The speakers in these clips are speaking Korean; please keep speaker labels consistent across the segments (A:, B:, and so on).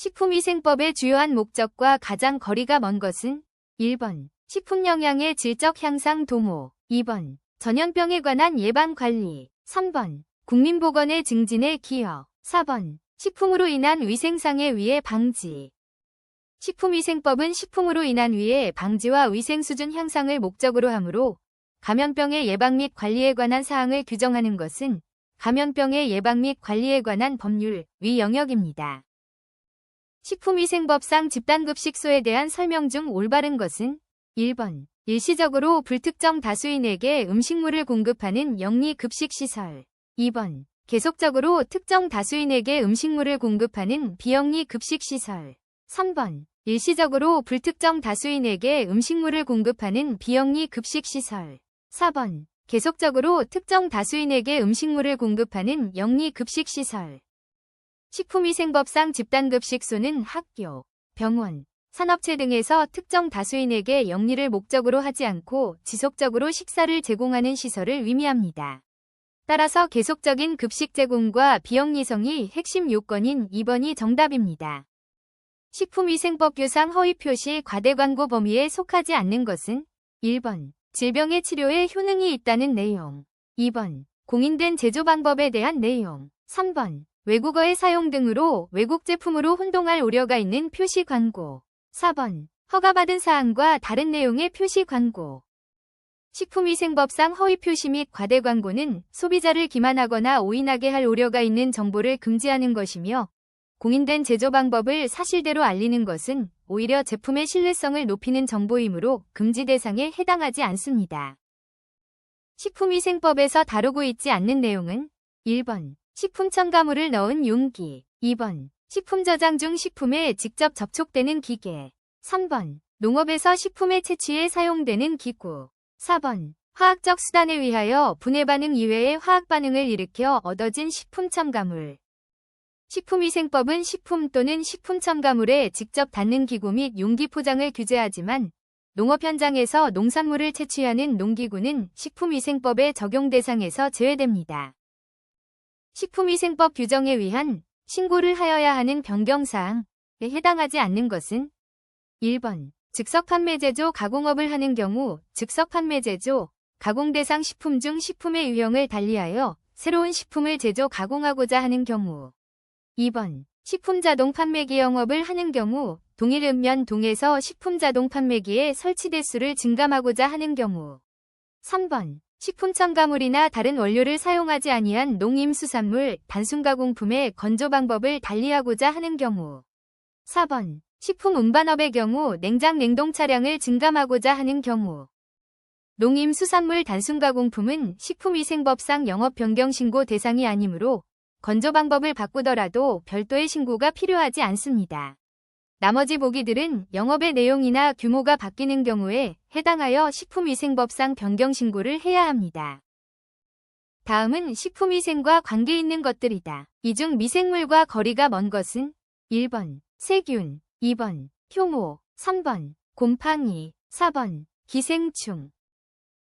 A: 식품위생법의 주요한 목적과 가장 거리가 먼 것은 1번. 식품 영양의 질적 향상 도모 2번. 전염병에 관한 예방관리 3번. 국민보건의 증진에 기여 4번. 식품으로 인한 위생상해 위해 방지. 식품위생법은 식품으로 인한 위해 방지와 위생 수준 향상을 목적으로 하므로 감염병의 예방 및 관리에 관한 사항을 규정하는 것은 감염병의 예방 및 관리에 관한 법률 위 영역입니다. 식품위생법상 집단급식소에 대한 설명 중 올바른 것은 1번. 일시적으로 불특정 다수인에게 음식물을 공급하는 영리급식시설 2번. 계속적으로 특정 다수인에게 음식물을 공급하는 비영리급식시설 3번. 일시적으로 불특정 다수인에게 음식물을 공급하는 비영리급식시설 4번. 계속적으로 특정 다수인에게 음식물을 공급하는 영리급식시설. 식품위생법상 집단급식소는 학교, 병원, 산업체 등에서 특정 다수인에게 영리를 목적으로 하지 않고 지속적으로 식사를 제공하는 시설을 의미합니다. 따라서 계속적인 급식 제공과 비영리성이 핵심 요건인 2번이 정답입니다. 식품위생법 규상 허위표시 과대광고 범위에 속하지 않는 것은 1번. 질병의 치료에 효능이 있다는 내용 2번. 공인된 제조 방법에 대한 내용 3번. 외국어의 사용 등으로 외국 제품으로 혼동할 우려가 있는 표시 광고 4번. 허가받은 사항과 다른 내용의 표시 광고. 식품위생법상 허위표시 및 과대 광고는 소비자를 기만하거나 오인하게 할 우려가 있는 정보를 금지하는 것이며 공인된 제조 방법을 사실대로 알리는 것은 오히려 제품의 신뢰성을 높이는 정보이므로 금지 대상에 해당하지 않습니다. 식품위생법에서 다루고 있지 않는 내용은 1번. 식품 첨가물을 넣은 용기 2번. 식품 저장 중 식품에 직접 접촉되는 기계 3번. 농업에서 식품의 채취에 사용되는 기구 4번. 화학적 수단에 의하여 분해 반응 이외의 화학 반응을 일으켜 얻어진 식품 첨가물. 식품위생법은 식품 또는 식품 첨가물에 직접 닿는 기구 및 용기 포장을 규제하지만 농업 현장에서 농산물을 채취하는 농기구는 식품위생법의 적용 대상에서 제외됩니다. 식품위생법 규정에 의한 신고를 하여야 하는 변경사항에 해당하지 않는 것은 1번. 즉석 판매 제조 가공업을 하는 경우 즉석 판매 제조, 가공 대상 식품 중 식품의 유형을 달리하여 새로운 식품을 제조 가공하고자 하는 경우 2번. 식품 자동 판매기 영업을 하는 경우 동일 읍면동에서 식품 자동 판매기의 설치 대수를 증감하고자 하는 경우 3번. 식품 첨가물이나 다른 원료를 사용하지 아니한 농임수산물, 단순가공품의 건조 방법을 달리하고자 하는 경우 4번. 식품 운반업의 경우 냉장 냉동 차량을 증감하고자 하는 경우. 농임수산물 단순가공품은 식품위생법상 영업 변경 신고 대상이 아니므로 건조 방법을 바꾸더라도 별도의 신고가 필요하지 않습니다. 나머지 보기들은 영업의 내용이나 규모가 바뀌는 경우에 해당하여 식품위생법상 변경 신고를 해야 합니다. 다음은 식품위생과 관계 있는 것들이다. 이 중 미생물과 거리가 먼 것은 1번. 세균 2번. 효모 3번. 곰팡이 4번. 기생충.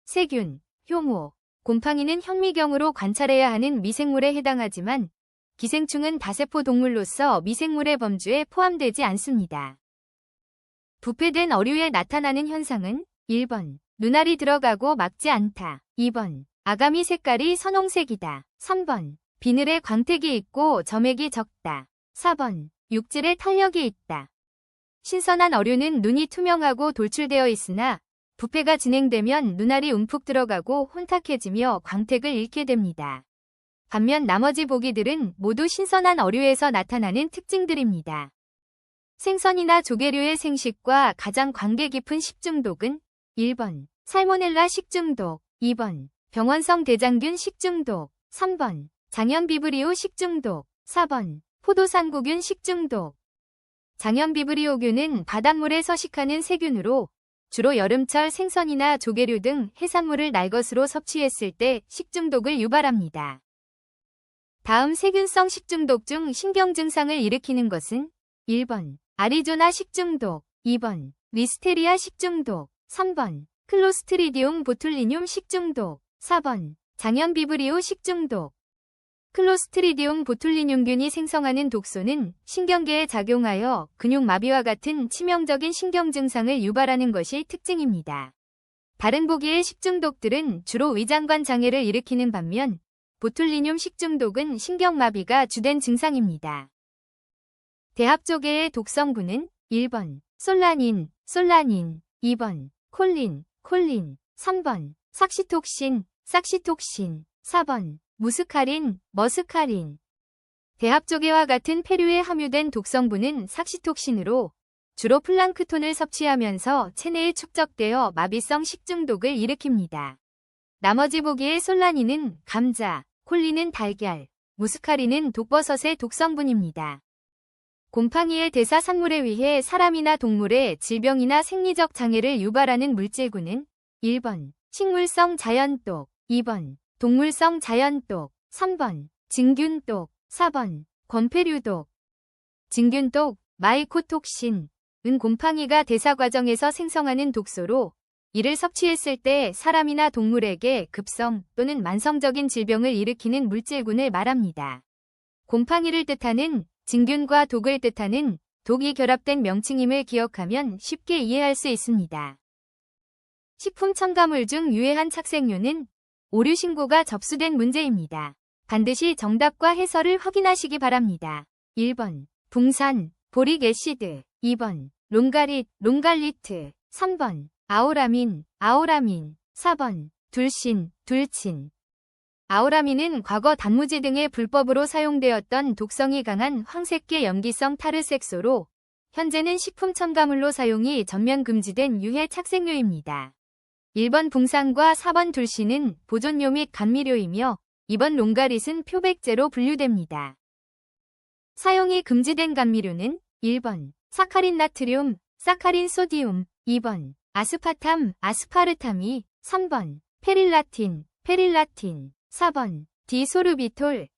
A: 세균, 효모, 곰팡이는 현미경으로 관찰해야 하는 미생물에 해당하지만 기생충은 다세포 동물로서 미생물의 범주에 포함되지 않습니다. 부패된 어류에 나타나는 현상은 1번. 눈알이 들어가고 막지 않다. 2번. 아가미 색깔이 선홍색이다. 3번. 비늘에 광택이 있고 점액이 적다. 4번. 육질에 탄력이 있다. 신선한 어류는 눈이 투명하고 돌출되어 있으나 부패가 진행되면 눈알이 움푹 들어가고 혼탁해지며 광택을 잃게 됩니다. 반면 나머지 보기들은 모두 신선한 어류에서 나타나는 특징들입니다. 생선이나 조개류의 생식과 가장 관계 깊은 식중독은 1번. 살모넬라 식중독 2번. 병원성 대장균 식중독 3번. 장염비브리오 식중독 4번. 포도상구균 식중독. 장염비브리오균은 바닷물에 서식하는 세균으로 주로 여름철 생선이나 조개류 등 해산물을 날것으로 섭취했을 때 식중독을 유발합니다. 다음 세균성 식중독 중 신경 증상을 일으키는 것은 1번. 아리조나 식중독 2번. 리스테리아 식중독 3번. 클로스트리디움 보툴리뇽 식중독 4번. 장염비브리오 식중독. 클로스트리디움 보툴리뇽균이 생성하는 독소는 신경계에 작용하여 근육마비와 같은 치명적인 신경 증상을 유발하는 것이 특징입니다. 다른 보기의 식중독들은 주로 위장관 장애를 일으키는 반면 보툴리뇽 식중독은 신경마비가 주된 증상입니다. 대합조개의 독성분은 1번 솔라닌, 2번 콜린, 3번 삭시톡신, 4번 머스카린. 대합조개와 같은 페류에 함유된 독성분은 삭시톡신으로 주로 플랑크톤을 섭취하면서 체내에 축적되어 마비성 식중독을 일으킵니다. 나머지 보기의 솔라닌은 감자, 콜린은 달걀, 무스카린은 독버섯의 독성분입니다. 곰팡이의 대사 산물에 의해 사람이나 동물의 질병이나 생리적 장애를 유발하는 물질군은 1번 식물성 자연독, 2번 동물성 자연독, 3번 진균독, 4번 권폐류독. 진균독, 마이코톡신은 곰팡이가 대사 과정에서 생성하는 독소로 이를 섭취했을 때 사람이나 동물에게 급성 또는 만성적인 질병을 일으키는 물질군을 말합니다. 곰팡이를 뜻하는 진균과 독을 뜻하는 독이 결합된 명칭임을 기억하면 쉽게 이해할 수 있습니다. 식품 첨가물 중 유해한 착색류는 오류 신고가 접수된 문제입니다. 반드시 정답과 해설을 확인하시기 바랍니다. 1번 붕산, 보릭애시드, 2번 롱갈리트, 3번 아우라민, 4번 둘친. 아우라민은 과거 단무지 등의 불법으로 사용되었던 독성이 강한 황색계 염기성 타르색소로 현재는 식품 첨가물로 사용이 전면 금지된 유해 착색류입니다. 1번 붕산과 4번 둘신은 보존료 및 감미료이며 2번 롱가릿은 표백제로 분류됩니다. 사용이 금지된 감미료는 1번 사카린 나트륨, 사카린 소디움, 2번 아스파탐, 아스파르탐이, 3번 페릴라틴, 4번 디소르비톨.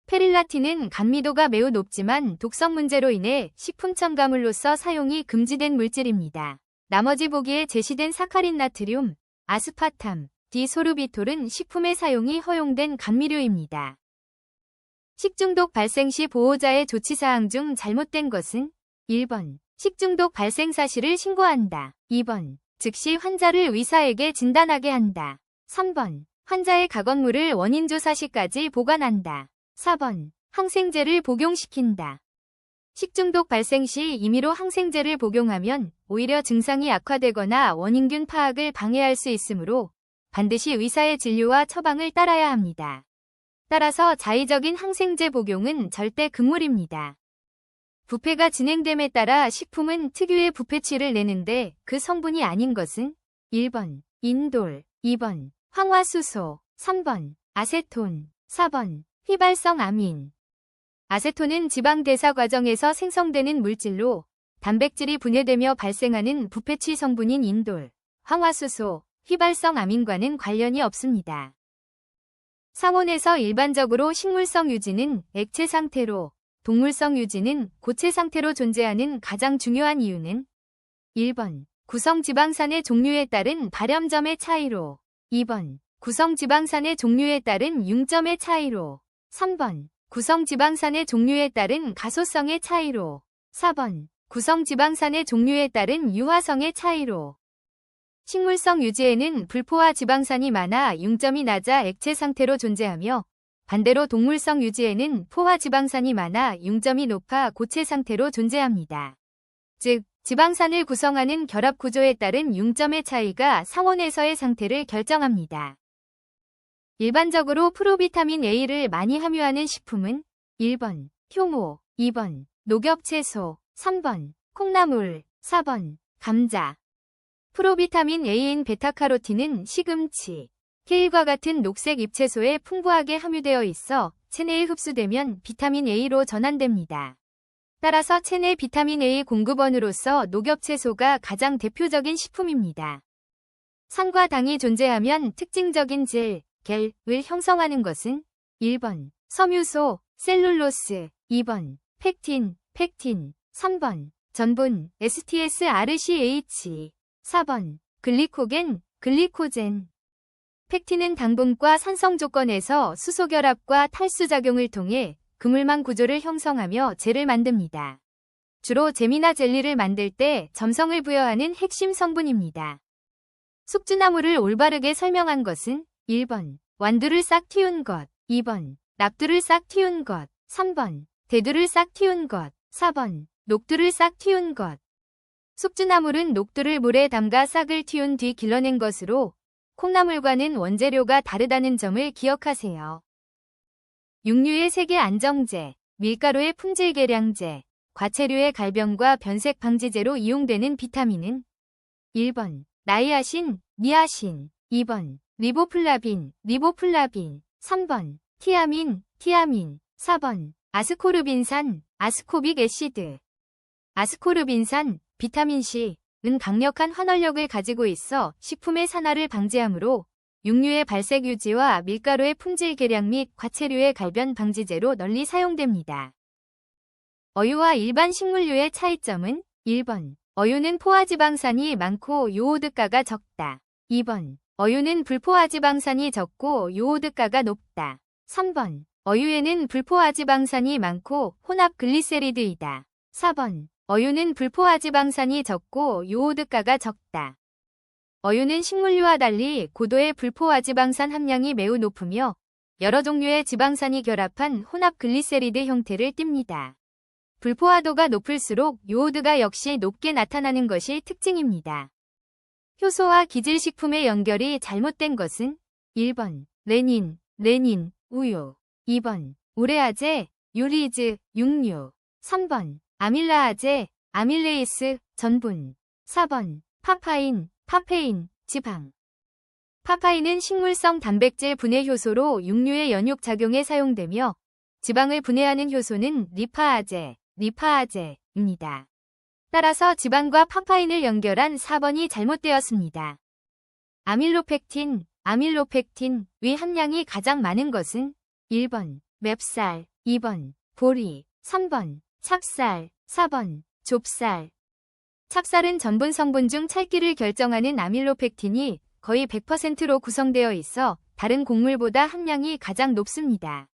A: 페릴라틴은 감미도가 매우 높지만 독성 문제로 인해 식품 첨가물로서 사용이 금지된 물질입니다. 나머지 보기에 제시된 사카린 나트륨, 아스파탐, 디소르비톨은 식품의 사용이 허용된 감미료입니다. 식중독 발생 시 보호자의 조치사항 중 잘못된 것은 1번 식중독 발생 사실을 신고한다. 2번 즉시 환자를 의사에게 진단하게 한다. 3번 환자의 가건물을 원인조사 시까지 보관한다. 4번 항생제를 복용시킨다. 식중독 발생 시 임의로 항생제를 복용하면 오히려 증상이 악화되거나 원인균 파악을 방해할 수 있으므로 반드시 의사의 진료와 처방을 따라야 합니다. 따라서 자의적인 항생제 복용은 절대 금물입니다. 부패가 진행됨에 따라 식품은 특유의 부패취를 내는데 그 성분이 아닌 것은 1번 인돌, 2번 황화수소, 3번 아세톤, 4번 휘발성 아민. 아세톤은 지방 대사 과정에서 생성되는 물질로 단백질이 분해되며 발생하는 부패취 성분인 인돌, 황화수소, 휘발성 아민과는 관련이 없습니다. 상온에서 일반적으로 식물성 유지는 액체 상태로, 동물성 유지는 고체 상태로 존재하는 가장 중요한 이유는 1번 구성지방산의 종류에 따른 발염점의 차이로, 2번 구성지방산의 종류에 따른 융점의 차이로, 3번 구성지방산의 종류에 따른 가소성의 차이로, 4번 구성지방산의 종류에 따른 유화성의 차이로. 식물성 유지에는 불포화 지방산이 많아 융점이 낮아 액체 상태로 존재하며 반대로 동물성 유지에는 포화 지방산이 많아 융점이 높아 고체 상태로 존재합니다. 즉, 지방산을 구성하는 결합 구조에 따른 융점의 차이가 상온에서의 상태를 결정합니다. 일반적으로 프로비타민 A를 많이 함유하는 식품은 1번 효모, 2번 녹엽채소, 3번 콩나물, 4번 감자. 프로비타민 A인 베타카로틴은 시금치, 케일과 같은 녹색 잎채소에 풍부하게 함유되어 있어 체내에 흡수되면 비타민 A로 전환됩니다. 따라서 체내 비타민 A 공급원으로서 녹엽채소가 가장 대표적인 식품입니다. 산과 당이 존재하면 특징적인 젤, 겔을 형성하는 것은 1번 섬유소, 셀룰로스, 2번 팩틴, 3번 전분, STSRCH, 4번 글리코겐, 글리코젠. 팩틴은 당분과 산성 조건에서 수소 결합과 탈수 작용을 통해 그물망 구조를 형성하며 젤을 만듭니다. 주로 잼이나 젤리를 만들 때 점성을 부여하는 핵심 성분입니다. 숙주나물을 올바르게 설명한 것은 1번 완두를 싹 틔운 것, 2번 납두를 싹 틔운 것, 3번 대두를 싹 틔운 것, 4번 녹두를 싹 틔운 것. 숙주나물은 녹두를 물에 담가 싹을 틔운 뒤 길러낸 것으로 콩나물과는 원재료가 다르다는 점을 기억하세요. 육류의 세계 안정제, 밀가루의 품질 개량제, 과체류의 갈병과 변색 방지제로 이용되는 비타민은 1번 나이아신, 니아신, 2번 리보플라빈, 3번 티아민, 4번 아스코르빈산, 아스코빅 애시드. 아스코르빈산, 비타민C은 강력한 환원력을 가지고 있어 식품의 산화를 방지하므로 육류의 발색 유지와 밀가루의 품질 개량 및 과체류의 갈변 방지제로 널리 사용됩니다. 어유와 일반 식물류의 차이점은 1번 어유는 포화지방산이 많고 요오드가가 적다. 2번 어유는 불포화지방산이 적고 요오드가가 높다. 3번 어유에는 불포화지방산이 많고 혼합 글리세리드이다. 4번 어유는 불포화지방산이 적고 요오드가가 적다. 어유는 식물류와 달리 고도의 불포화지방산 함량이 매우 높으며 여러 종류의 지방산이 결합한 혼합 글리세리드 형태를 띱니다. 불포화도가 높을수록 요오드가 역시 높게 나타나는 것이 특징입니다. 효소와 기질식품의 연결이 잘못된 것은 1번 레닌, 우유, 2번 우레아제, 유리즈, 육류, 3번 아밀라아제, 아밀레이스, 전분, 4번 파페인, 지방. 파파인은 식물성 단백질 분해 효소로 육류의 연육 작용에 사용되며 지방을 분해하는 효소는 리파아제입니다. 따라서 지방과 파파인을 연결한 4번이 잘못되었습니다. 아밀로펙틴의 함량이 가장 많은 것은 1번 맵쌀, 2번 보리, 3번 찹쌀, 4번 좁쌀. 찹쌀은 전분 성분 중 찰기를 결정하는 아밀로펙틴이 거의 100%로 구성되어 있어 다른 곡물보다 함량이 가장 높습니다.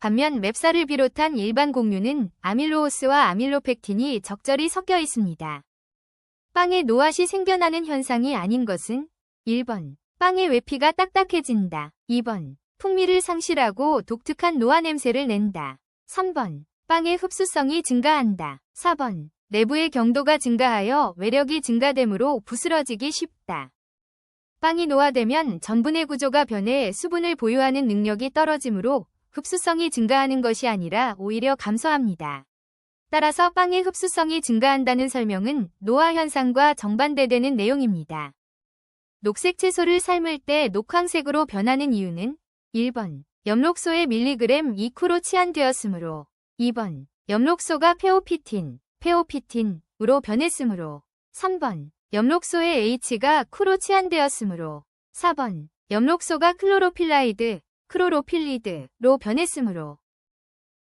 A: 반면 맵쌀을 비롯한 일반 곡류는 아밀로오스와 아밀로펙틴이 적절히 섞여 있습니다. 빵의 노앗이 생겨나는 현상이 아닌 것은 1번 빵의 외피가 딱딱해진다. 2번 풍미를 상실하고 독특한 노화 냄새를 낸다. 3번 빵의 흡수성이 증가한다. 4번 내부의 경도가 증가하여 외력이 증가되므로 부스러지기 쉽다. 빵이 노화되면 전분의 구조가 변해 수분을 보유하는 능력이 떨어지므로 흡수성이 증가하는 것이 아니라 오히려 감소합니다. 따라서 빵의 흡수성이 증가한다는 설명은 노화 현상과 정반대되는 내용입니다. 녹색 채소를 삶을 때 녹황색으로 변하는 이유는 1번 엽록소의 밀리그램 2쿠로 치환되었으므로 2번 엽록소가 페오피틴으로 변했으므로 3번 엽록소의 H가 쿠로 치환되었으므로 4번 엽록소가 클로로필리드로 변했으므로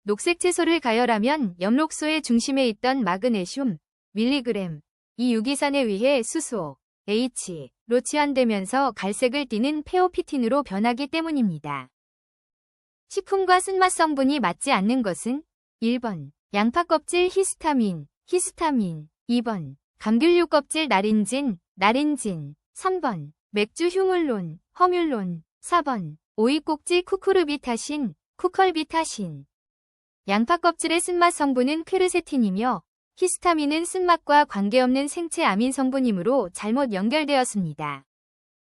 A: 녹색 채소를 가열하면 엽록소의 중심에 있던 마그네슘 밀리그램 이 유기산에 의해 수소 H로 치환되면서 갈색을 띠는 페오피틴으로 변하기 때문입니다. 식품과 쓴맛 성분이 맞지 않는 것은 1번 양파 껍질 히스타민, 2번 감귤류 껍질 나린진, 3번 맥주 휴물론, 허뮬론, 4번 오이 꼭지 쿠컬비타신. 양파 껍질의 쓴맛 성분은 퀘르세틴이며 히스타민은 쓴맛과 관계없는 생체 아민 성분이므로 잘못 연결되었습니다.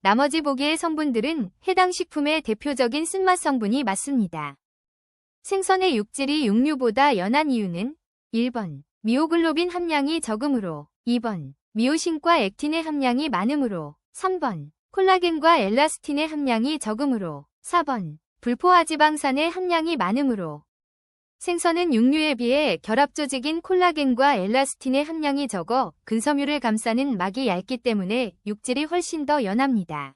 A: 나머지 보기의 성분들은 해당 식품의 대표적인 쓴맛 성분이 맞습니다. 생선의 육질이 육류보다 연한 이유는 1번 미오글로빈 함량이 적으므로 2번 미오신과 액틴의 함량이 많으므로 3번 콜라겐과 엘라스틴의 함량이 적으므로 4번 불포화지방산의 함량이 많으므로 생선은 육류에 비해 결합조직인 콜라겐과 엘라스틴의 함량이 적어 근섬유를 감싸는 막이 얇기 때문에 육질이 훨씬 더 연합니다.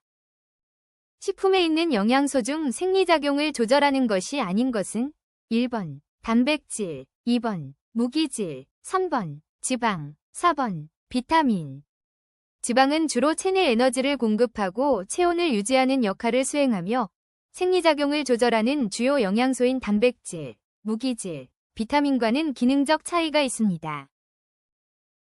A: 식품에 있는 영양소 중 생리작용을 조절하는 것이 아닌 것은 1번 단백질, 2번 무기질, 3번 지방, 4번 비타민. 지방은 주로 체내 에너지를 공급하고 체온을 유지하는 역할을 수행하며 생리작용을 조절하는 주요 영양소인 단백질, 무기질, 비타민과는 기능적 차이가 있습니다.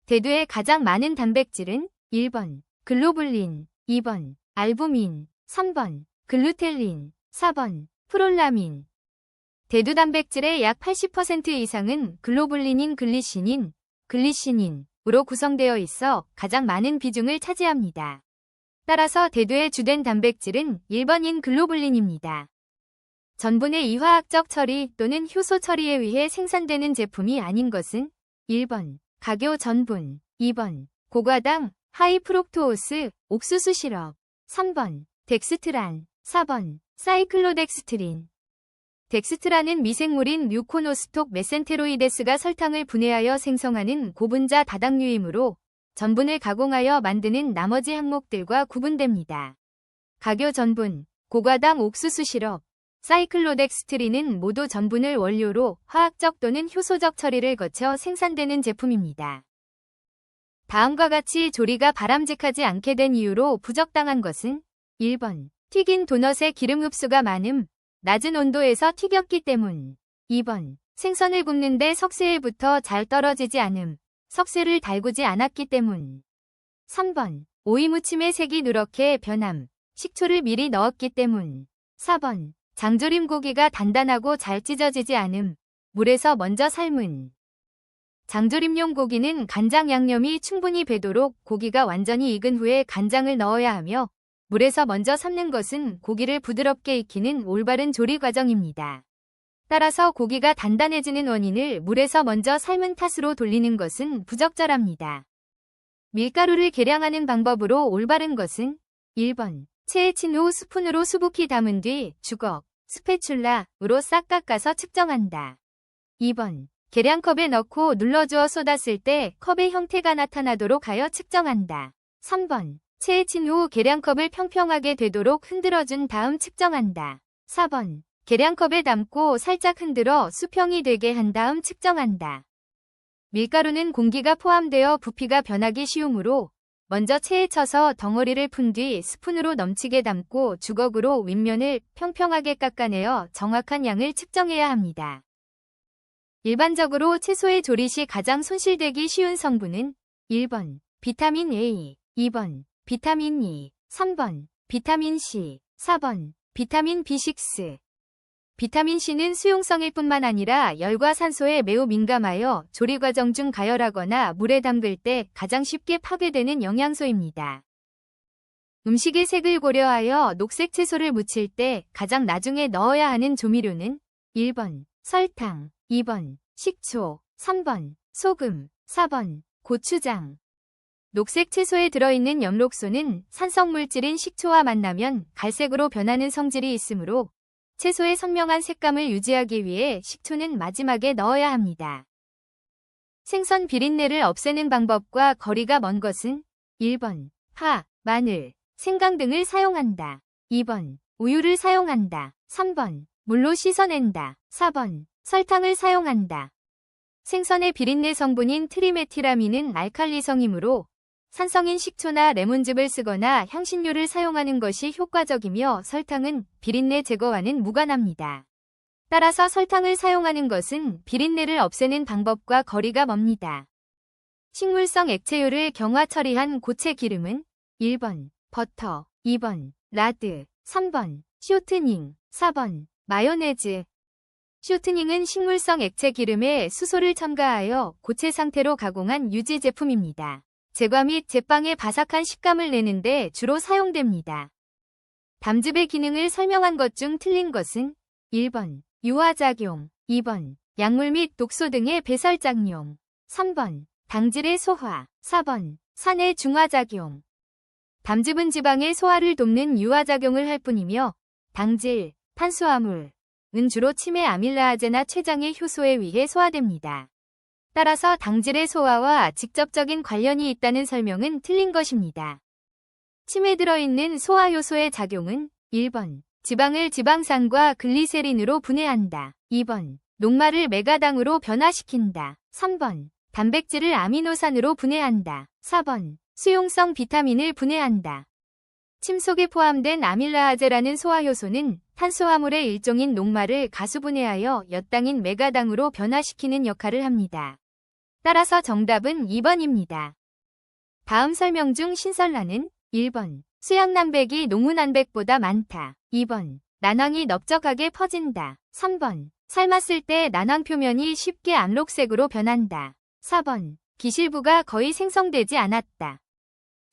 A: 대두에 가장 많은 단백질은 1번 글로불린, 2번 알부민, 3번 글루텔린, 4번 프롤라민. 대두 단백질의 약 80% 이상은 글로불린인 글리시닌으로 구성되어 있어 가장 많은 비중을 차지합니다. 따라서 대두의 주된 단백질은 1번인 글로불린입니다. 전분의 이화학적 처리 또는 효소 처리에 의해 생산되는 제품이 아닌 것은 1번 각효 전분, 2번 고과당 하이프록토오스 옥수수 시럽, 3번 덱스트란, 4번 사이클로덱스트린. 덱스트란은 미생물인 뮤코노스톡 메센테로이데스가 설탕을 분해하여 생성하는 고분자 다당류이므로 전분을 가공하여 만드는 나머지 항목들과 구분됩니다. 각효 전분, 고과당 옥수수 시럽, 사이클로덱스트린은 모두 전분을 원료로 화학적 또는 효소적 처리를 거쳐 생산되는 제품입니다. 다음과 같이 조리가 바람직하지 않게 된 이유로 부적당한 것은 1번 튀긴 도넛의 기름 흡수가 많음, 낮은 온도에서 튀겼기 때문. 2번 생선을 굽는데 석쇠에부터 잘 떨어지지 않음, 석쇠를 달구지 않았기 때문. 3번 오이 무침의 색이 누렇게 변함, 식초를 미리 넣었기 때문. 4번 장조림 고기가 단단하고 잘 찢어지지 않음, 물에서 먼저 삶은. 장조림용 고기는 간장 양념이 충분히 배도록 고기가 완전히 익은 후에 간장을 넣어야 하며 물에서 먼저 삶는 것은 고기를 부드럽게 익히는 올바른 조리 과정입니다. 따라서 고기가 단단해지는 원인을 물에서 먼저 삶은 탓으로 돌리는 것은 부적절합니다. 밀가루를 계량하는 방법으로 올바른 것은 1번 체에 친 후 스푼으로 수북히 담은 뒤 주걱, 스패츌라으로 싹 깎아서 측정한다. 2번 계량컵에 넣고 눌러주어 쏟았을 때 컵의 형태가 나타나도록 하여 측정한다. 3번 체에 친 후 계량컵을 평평하게 되도록 흔들어준 다음 측정한다. 4번 계량컵에 담고 살짝 흔들어 수평이 되게 한 다음 측정한다. 밀가루는 공기가 포함되어 부피가 변하기 쉬우므로 먼저 체에 쳐서 덩어리를 푼 뒤 스푼으로 넘치게 담고 주걱으로 윗면을 평평하게 깎아내어 정확한 양을 측정해야 합니다. 일반적으로 채소의 조리 시 가장 손실되기 쉬운 성분은 1번 비타민 A, 2번 비타민 E, 3번 비타민 C, 4번 비타민 B6. 비타민 C는 수용성일 뿐만 아니라 열과 산소에 매우 민감하여 조리 과정 중 가열하거나 물에 담글 때 가장 쉽게 파괴되는 영양소입니다. 음식의 색을 고려하여 녹색 채소를 무칠 때 가장 나중에 넣어야 하는 조미료는 1번 설탕, 2번 식초, 3번 소금, 4번 고추장. 녹색 채소에 들어있는 엽록소는 산성물질인 식초와 만나면 갈색으로 변하는 성질이 있으므로 채소의 선명한 색감을 유지하기 위해 식초는 마지막에 넣어야 합니다. 생선 비린내를 없애는 방법과 거리가 먼 것은 1번 파, 마늘, 생강 등을 사용한다. 2번 우유를 사용한다. 3번 물로 씻어낸다. 4번 설탕을 사용한다. 생선의 비린내 성분인 트리메티라민은 알칼리성이므로 산성인 식초나 레몬즙을 쓰거나 향신료를 사용하는 것이 효과적이며 설탕은 비린내 제거와는 무관합니다. 따라서 설탕을 사용하는 것은 비린내를 없애는 방법과 거리가 멉니다. 식물성 액체유를 경화 처리한 고체 기름은 1번 버터, 2번 라드, 3번 쇼트닝, 4번 마요네즈. 쇼트닝은 식물성 액체 기름에 수소를 첨가하여 고체 상태로 가공한 유지 제품입니다. 제과 및 제빵의 바삭한 식감을 내는데 주로 사용됩니다. 담즙의 기능을 설명한 것 중 틀린 것은 1번 유화작용, 2번 약물 및 독소 등의 배설작용, 3번 당질의 소화, 4번 산의 중화작용. 담즙은 지방의 소화를 돕는 유화작용을 할 뿐이며 당질, 탄수화물은 주로 치매 아밀라아제나 췌장의 효소에 의해 소화됩니다. 따라서 당질의 소화와 직접적인 관련이 있다는 설명은 틀린 것입니다. 침에 들어있는 소화효소의 작용은 1번 지방을 지방산과 글리세린으로 분해한다. 2번 녹말을 메가당으로 변화시킨다. 3번 단백질을 아미노산으로 분해한다. 4번 수용성 비타민을 분해한다. 침 속에 포함된 아밀라아제라는 소화효소는 탄수화물의 일종인 녹말을 가수분해하여 엿당인 메가당으로 변화시키는 역할을 합니다. 따라서 정답은 2번입니다. 다음 설명 중 신설란은 1번 수양난백이 농후난백보다 많다. 2번 난황이 넓적하게 퍼진다. 3번 삶았을 때 난황 표면이 쉽게 암록색으로 변한다. 4번 기실부가 거의 생성되지 않았다.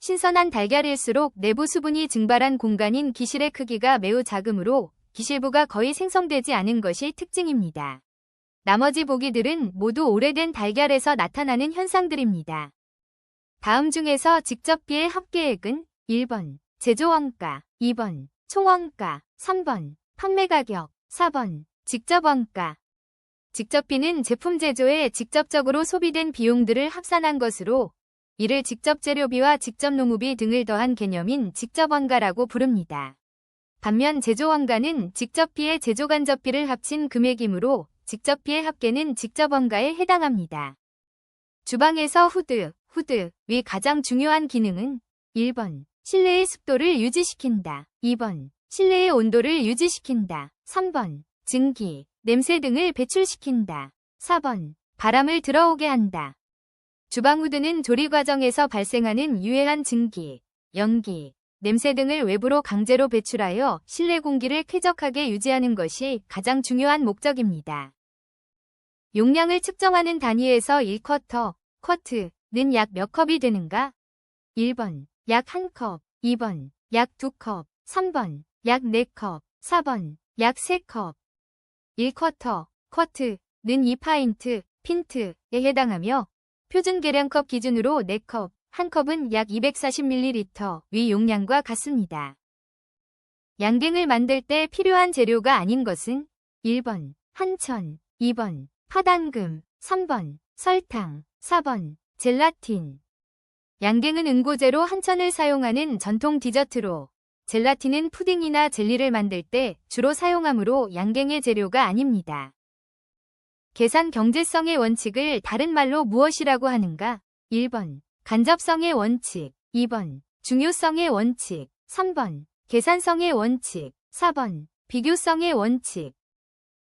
A: 신선한 달걀일수록 내부 수분이 증발한 공간인 기실의 크기가 매우 작으므로 기실부가 거의 생성되지 않은 것이 특징입니다. 나머지 보기들은 모두 오래된 달걀에서 나타나는 현상들입니다. 다음 중에서 직접비의 합계액은 1번 제조원가, 2번 총원가, 3번 판매가격, 4번 직접원가. 직접비는 제품 제조에 직접적으로 소비된 비용들을 합산한 것으로 이를 직접 재료비와 직접 노무비 등을 더한 개념인 직접원가라고 부릅니다. 반면 제조원가는 직접비의 제조간접비를 합친 금액이므로 직접비의 합계는 직접원가에 해당합니다. 주방에서 후드의 가장 중요한 기능은 1번 실내의 습도를 유지시킨다. 2번 실내의 온도를 유지시킨다. 3번 증기, 냄새 등을 배출시킨다. 4번 바람을 들어오게 한다. 주방 후드는 조리 과정에서 발생하는 유해한 증기, 연기, 냄새 등을 외부로 강제로 배출하여 실내 공기를 쾌적하게 유지하는 것이 가장 중요한 목적입니다. 용량을 측정하는 단위에서 1쿼터, 쿼트는 약 몇 컵이 되는가? 1번 약 1컵, 2번 약 2컵, 3번 약 4컵, 4번 약 3컵. 1쿼터, 쿼트는 2파인트, 핀트에 해당하며 표준 계량컵 기준으로 4컵, 1컵은 약 240ml 위 용량과 같습니다. 양갱을 만들 때 필요한 재료가 아닌 것은 1번 한천, 2번 파당금, 3번 설탕, 4번 젤라틴. 양갱은 응고제로 한천을 사용하는 전통 디저트로 젤라틴은 푸딩이나 젤리를 만들 때 주로 사용하므로 양갱의 재료가 아닙니다. 계산 경제성의 원칙을 다른 말로 무엇이라고 하는가? 1번 간접성의 원칙, 2번 중요성의 원칙, 3번 계산성의 원칙, 4번 비교성의 원칙.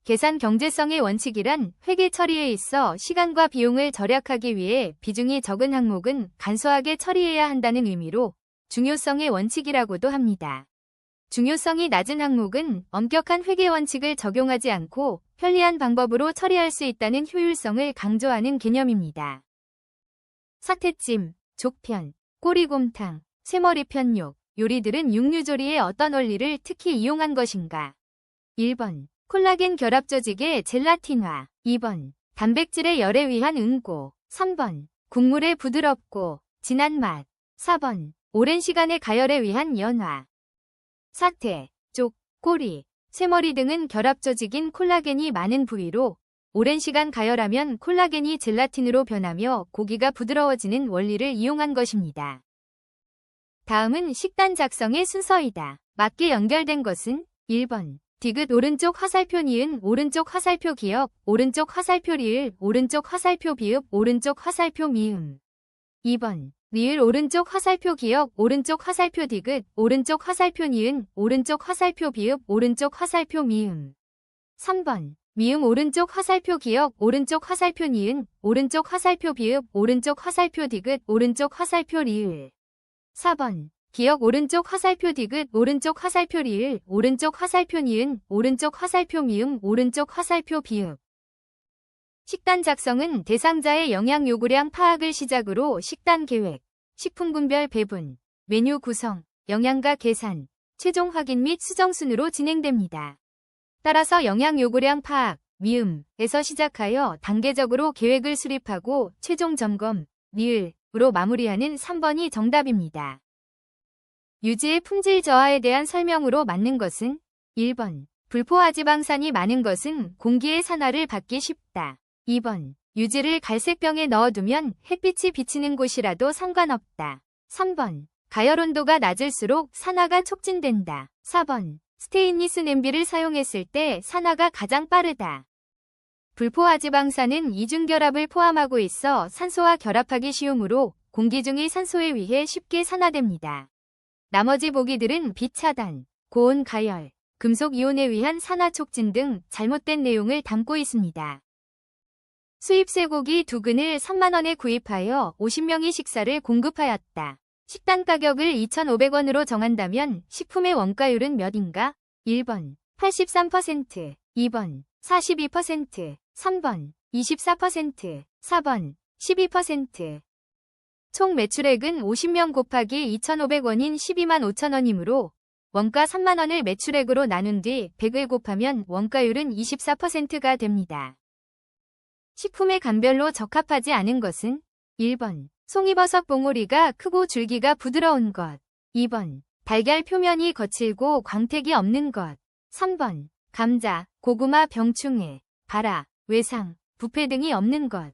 A: 계산 경제성의 원칙이란 회계 처리에 있어 시간과 비용을 절약하기 위해 비중이 적은 항목은 간소하게 처리해야 한다는 의미로 중요성의 원칙이라고도 합니다. 중요성이 낮은 항목은 엄격한 회계 원칙을 적용하지 않고 편리한 방법으로 처리할 수 있다는 효율성을 강조하는 개념입니다. 사태찜, 족편, 꼬리곰탕, 쇠머리 편육, 요리들은 육류조리의 어떤 원리를 특히 이용한 것인가? 1번 콜라겐 결합 조직의 젤라틴화, 2번 단백질의 열에 위한 응고, 3번 국물의 부드럽고 진한 맛, 4번 오랜 시간의 가열에 위한 연화. 사태, 족, 꼬리, 쇠머리 등은 결합 조직인 콜라겐이 많은 부위로 오랜 시간 가열하면 콜라겐이 젤라틴으로 변하며 고기가 부드러워지는 원리를 이용한 것입니다. 다음은 식단 작성의 순서이다. 맞게 연결된 것은 1번 디귿 오른쪽 화살표 니은 오른쪽 화살표 기역 오른쪽 화살표 리을 오른쪽 화살표 비읍 오른쪽 화살표 미음. 2번 리을 오른쪽 화살표 기역 오른쪽 화살표 디귿 오른쪽 화살표 니은 오른쪽 화살표 비읍 오른쪽 화살표 미음. 3번 미음 오른쪽 화살표 기역 오른쪽 화살표 니은 오른쪽 화살표 비읍 오른쪽 화살표 디귿 오른쪽 화살표 리을. 4번 기역 오른쪽 화살표 디귿 오른쪽 화살표 리을 오른쪽 화살표 니은 오른쪽 화살표 미음 오른쪽 화살표 비읍. 식단 작성은 대상자의 영양 요구량 파악을 시작으로 식단 계획, 식품군별 배분, 메뉴 구성, 영양가 계산, 최종 확인 및 수정 순으로 진행됩니다. 따라서 영양 요구량 파악, 미음에서 시작하여 단계적으로 계획을 수립하고 최종 점검, 리을으로 마무리하는 3번이 정답입니다. 유지의 품질 저하에 대한 설명으로 맞는 것은 1번 불포화지방산이 많은 것은 공기의 산화를 받기 쉽다. 2번 유지를 갈색병에 넣어두면 햇빛이 비치는 곳이라도 상관없다. 3번 가열 온도가 낮을수록 산화가 촉진된다. 4번 스테인리스 냄비를 사용했을 때 산화가 가장 빠르다. 불포화지방산은 이중결합을 포함하고 있어 산소와 결합하기 쉬우므로 공기 중의 산소에 의해 쉽게 산화됩니다. 나머지 보기들은 빛 차단, 고온 가열, 금속 이온에 의한 산화 촉진 등 잘못된 내용을 담고 있습니다. 수입 쇠고기 2근을 3만원에 구입하여 50명이 식사를 공급하였다. 식단 가격을 2,500원으로 정한다면 식품의 원가율은 몇인가? 1번 83%, 2번 42%, 3번 24%, 4번 12%. 총 매출액은 50명 곱하기 2,500원인 12만 5천원이므로 원가 3만원을 매출액으로 나눈 뒤 100을 곱하면 원가율은 24%가 됩니다. 식품의 간별로 적합하지 않은 것은 1번 송이버섯 봉오리가 크고 줄기가 부드러운 것, 2번 달걀 표면이 거칠고 광택이 없는 것, 3번 감자, 고구마 병충해, 발아, 외상, 부패 등이 없는 것,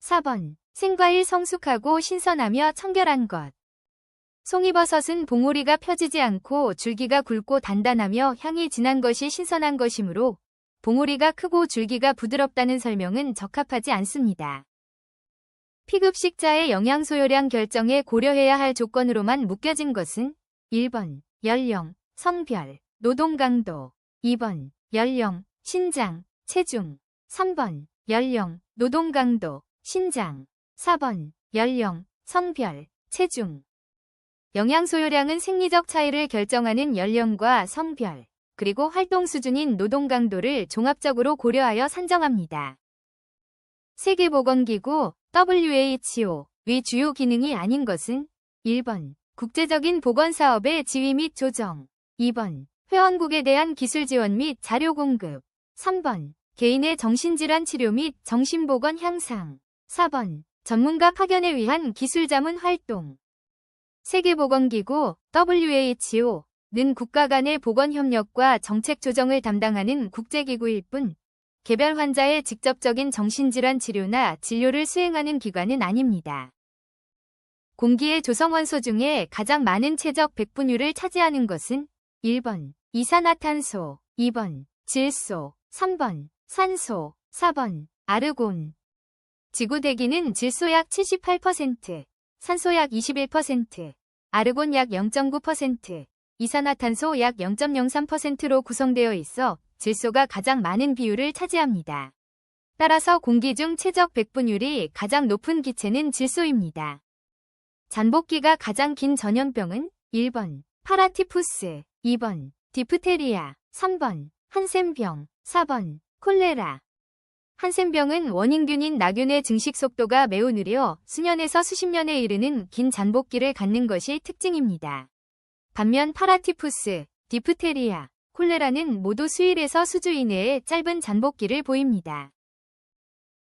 A: 4번 생과일 성숙하고 신선하며 청결한 것. 송이버섯은 봉오리가 펴지지 않고 줄기가 굵고 단단하며 향이 진한 것이 신선한 것이므로 봉오리가 크고 줄기가 부드럽다는 설명은 적합하지 않습니다. 피급식자의 영양소요량 결정에 고려해야 할 조건으로만 묶여진 것은 1번 연령, 성별, 노동강도, 2번 연령, 신장, 체중, 3번 연령, 노동강도, 신장, 4번 연령, 성별, 체중. 영양소요량은 생리적 차이를 결정하는 연령과 성별, 그리고 활동 수준인 노동 강도를 종합적으로 고려하여 산정합니다. 세계보건기구 WHO의 주요 기능이 아닌 것은 1번 국제적인 보건사업의 지휘 및 조정, 2번 회원국에 대한 기술 지원 및 자료 공급, 3번 개인의 정신질환 치료 및 정신보건 향상, 4번 전문가 파견에 위한 기술자문 활동. 세계보건기구 WHO는 국가 간의 보건협력과 정책 조정을 담당하는 국제기구일 뿐 개별 환자의 직접적인 정신질환 치료나 진료를 수행하는 기관은 아닙니다. 공기의 조성원소 중에 가장 많은 최적 백분율을 차지하는 것은 1번 이산화탄소, 2번 질소, 3번 산소, 4번 아르곤. 지구 대기는 질소 약 78%, 산소 약 21%, 아르곤 약 0.9%, 이산화탄소 약 0.03%로 구성되어 있어 질소가 가장 많은 비율을 차지합니다. 따라서 공기 중 최적 백분율이 가장 높은 기체는 질소입니다. 잠복기가 가장 긴 전염병은 1번 파라티푸스, 2번 디프테리아, 3번 한센병, 4번 콜레라. 한센병은 원인균인 나균의 증식 속도가 매우 느려 수년에서 수십 년에 이르는 긴 잠복기를 갖는 것이 특징입니다. 반면 파라티푸스, 디프테리아, 콜레라는 모두 수일에서 수주 이내의 짧은 잠복기를 보입니다.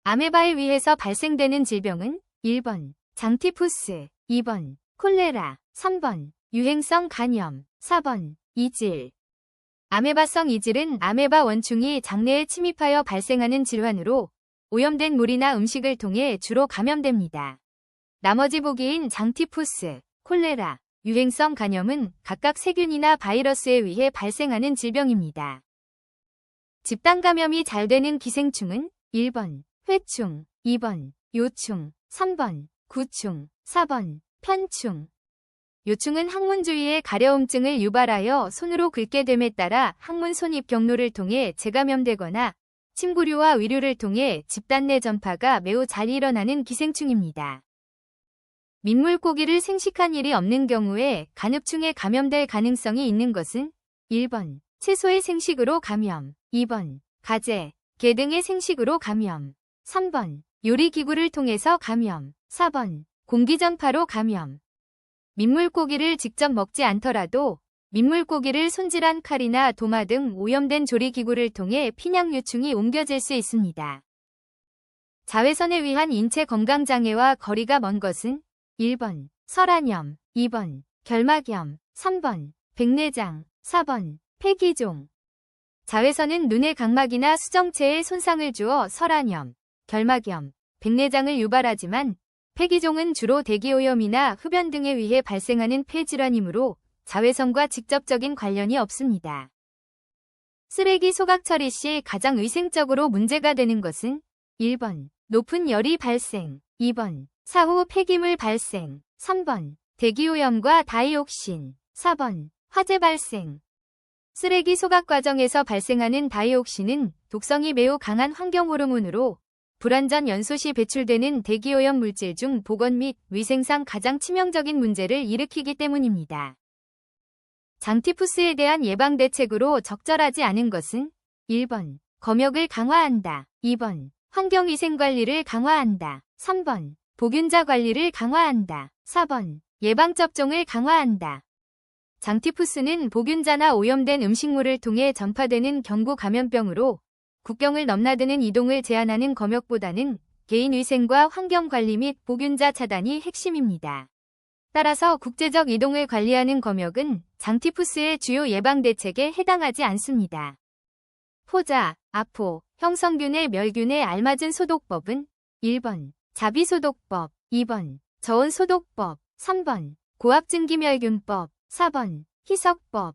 A: 아메바에 의해서 발생되는 질병은 1번 장티푸스, 2번 콜레라, 3번 유행성 간염, 4번 이질. 아메바성 이질은 아메바 원충이 장내에 침입하여 발생하는 질환으로 오염된 물이나 음식을 통해 주로 감염됩니다. 나머지 보기인 장티푸스, 콜레라, 유행성 간염은 각각 세균이나 바이러스에 의해 발생하는 질병입니다. 집단 감염이 잘 되는 기생충은 1번 회충, 2번 요충, 3번 구충, 4번 편충. 요충은 항문 주위에 가려움증을 유발하여 손으로 긁게 됨에 따라 항문 손입 경로를 통해 재감염되거나 침구류와 위류를 통해 집단 내 전파가 매우 잘 일어나는 기생충입니다. 민물고기를 생식한 일이 없는 경우에 간흡충에 감염될 가능성이 있는 것은 1번 채소의 생식으로 감염, 2번 가재, 게 등의 생식으로 감염, 3번 요리기구를 통해서 감염, 4번 공기전파로 감염. 민물고기를 직접 먹지 않더라도 민물고기를 손질한 칼이나 도마 등 오염된 조리기구를 통해 피냥유충이 옮겨질 수 있습니다. 자외선에 의한 인체 건강장애와 거리가 먼 것은 1번 설한염, 2번 결막염, 3번 백내장, 4번 폐기종. 자외선은 눈의 각막이나 수정체에 손상을 주어 설한염, 결막염, 백내장을 유발하지만 폐기종은 주로 대기오염이나 흡연 등에 의해 발생하는 폐질환이므로 자외선과 직접적인 관련이 없습니다. 쓰레기 소각 처리 시 가장 위생적으로 문제가 되는 것은 1번 높은 열이 발생, 2번 사후 폐기물 발생. 3번 대기오염과 다이옥신. 4번 화재 발생. 쓰레기 소각 과정에서 발생하는 다이옥신은 독성이 매우 강한 환경호르몬으로 불완전 연소 시 배출되는 대기오염 물질 중 보건 및 위생상 가장 치명적인 문제를 일으키기 때문입니다. 장티푸스에 대한 예방 대책으로 적절하지 않은 것은 1번 검역을 강화한다. 2번 환경위생관리를 강화한다. 3번 보균자 관리를 강화한다. 4번 예방접종을 강화한다. 장티푸스는 보균자나 오염된 음식물을 통해 전파되는 경구 감염병으로 국경을 넘나드는 이동을 제한하는 검역보다는 개인위생과 환경관리 및 보균자 차단이 핵심입니다. 따라서 국제적 이동을 관리하는 검역은 장티푸스의 주요 예방대책에 해당하지 않습니다. 포자, 아포, 형성균의 멸균에 알맞은 소독법은 1번 자비소독법, 2번 저온소독법, 3번 고압증기멸균법, 4번 희석법.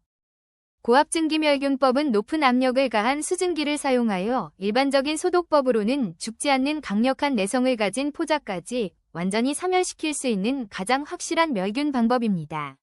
A: 고압증기멸균법은 높은 압력을 가한 수증기를 사용하여 일반적인 소독법으로는 죽지 않는 강력한 내성을 가진 포자까지 완전히 사멸시킬 수 있는 가장 확실한 멸균 방법입니다.